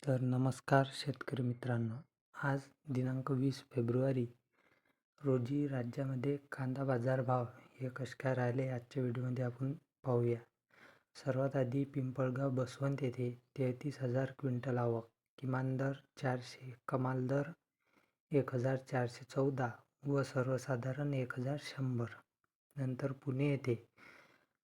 तर नमस्कार शेतकरी मित्रांनो, आज दिनांक 20 फेब्रुवारी रोजी राज्यामध्ये कांदा बाजारभाव हे कसे काय राहिले आजच्या व्हिडिओमध्ये आपण पाहूया. सर्वात आधी पिंपळगाव बसवंत येथे 33,000 क्विंटल आवक, किमान दर 400, कमाल दर 1,414 व सर्वसाधारण 1,100. नंतर पुणे येथे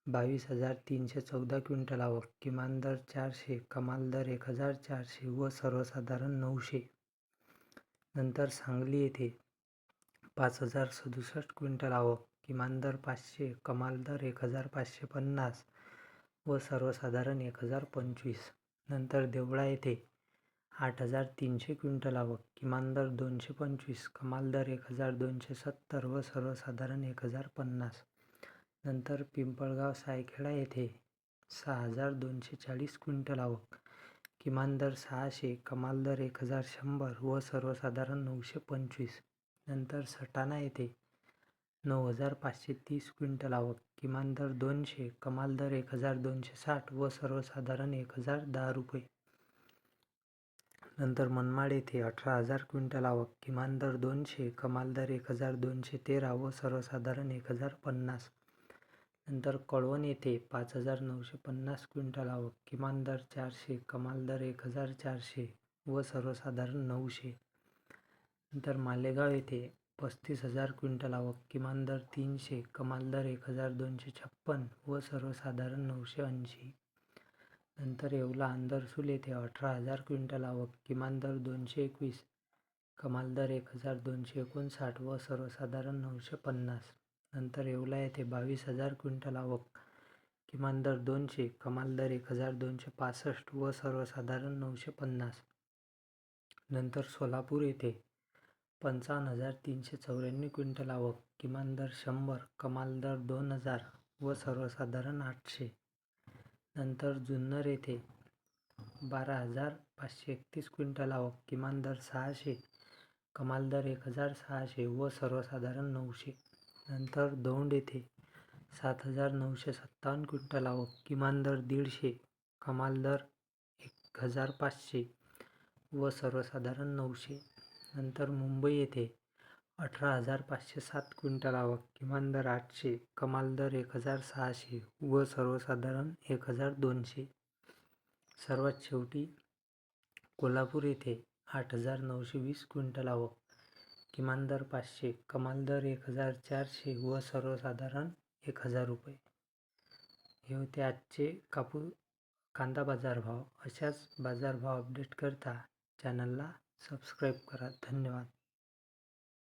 22,314 क्विंटल आवक, किमान दर 400, कमाल दर 1,400 व सर्वसाधारण 900. नंतर सांगली येथे 5,067 क्विंटल आवक, किमान दर 500, कमाल दर 1,550 व सर्वसाधारण 1,025. नंतर देवळा येथे 8,300 क्विंटल आवक, किमान दर 225, कमाल दर 1,270 व सर्वसाधारण 1,050. नंतर पिंपळगाव सायखेडा येथे 6,240 क्विंटल आवक, किमान दर 600, कमाल दर 1,100 व सर्वसाधारण 925. नंतर सटाणा येथे 9,530 क्विंटल आवक, किमान दर 200, कमाल दर 1,260 व सर्वसाधारण 1,010 रुपये. नंतर मनमाड येथे 18,000 क्विंटल आवक, किमान दर 200, कमाल दर 1,213 व सर्वसाधारण 1,050. नंतर कळवण येथे 5,950 क्विंटल आवक, किमान दर 400, कमाल दर 1,400 व सर्वसाधारण 900. नंतर मालेगाव येथे 35,000 क्विंटल आवक, किमान दर 300, कमाल दर 1,256 व सर्वसाधारण 980. नंतर येवला आंदरसूल येथे 18,000 क्विंटल आवक, किमान दर 221, कमाल दर 1,259 व सर्वसाधारण 950. नंतर येवला येथे 22,000 क्विंटल आवक, किमान दर 200, कमाल दर 1,265 व सर्वसाधारण 950. नंतर सोलापूर येथे 55,394 क्विंटल आवक, किमान दर 100, कमाल दर 2,000 व सर्वसाधारण 800. नंतर जुन्नर येथे 12,531 क्विंटल आवक, किमान दर 600, कमाल दर 1,600 व सर्वसाधारण 900. नंतर दौंड येथे 7,957 क्विंटल आवक, किमान दर 150, कमाल दर 1,500 व सर्वसाधारण 900. नंतर मुंबई येथे 18,507 क्विंटल आवक, किमान दर 800, कमाल दर 1,600 व सर्वसाधारण 1,200. सर्वात शेवटी कोल्हापूर येथे 8,920 क्विंटल आवक, किमान दर 500, कमाल दर 1,400 व सर्वसाधारण 1,000 रुपये. हे होते आजचे कांदा बाजारभाव. अशाच बाजारभाव अपडेट करता चॅनलला सबस्क्राईब करा. धन्यवाद.